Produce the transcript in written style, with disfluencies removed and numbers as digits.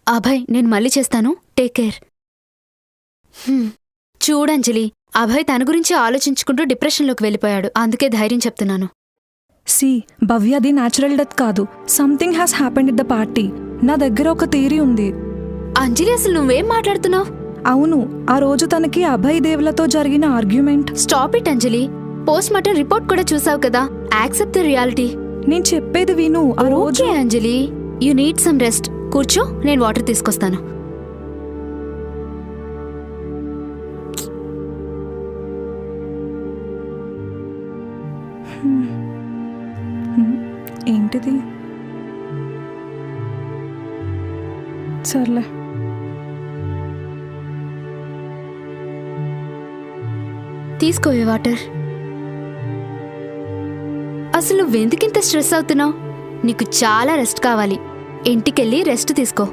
అభయ్ నేను మళ్ళీ చేస్తాను, టేక్ కేర్. చూడంజలి, అభయ్ తన గురించి ఆలోచించుకుంటూ డిప్రెషన్లోకి వెళ్ళిపోయాడు. అందుకే ధైర్యం చెప్తున్నాను. సి భవ్యది న్యాచురల్ డెత్ కాదు, something has happened it the party. నా దగ్గర ఒక థియరీ ఉంది. అంజలి, అసలు నువ్వేం మాట్లాడుతున్నావు? అవును, ఆ రోజు తనకి అభయ్ దేవ్లతో జరిగిన argument. Stop it Anjali. Post mortem report కూడా చూసావు కదా. Accept the reality. నేను చెప్పేది విను. ఆ రోజు okay Anjali, you need some rest. కూర్చో, నేను వాటర్ తీసుకొస్తాను. ఏంటిది? సర్లే. తీసుకోవే వాటర్. అసలు నువ్వెందుకింత స్ట్రెస్ అవుతున్నావు? నీకు చాలా రెస్ట్ కావాలి. ఇంటికెళ్ళి రెస్ట్ తీసుకో.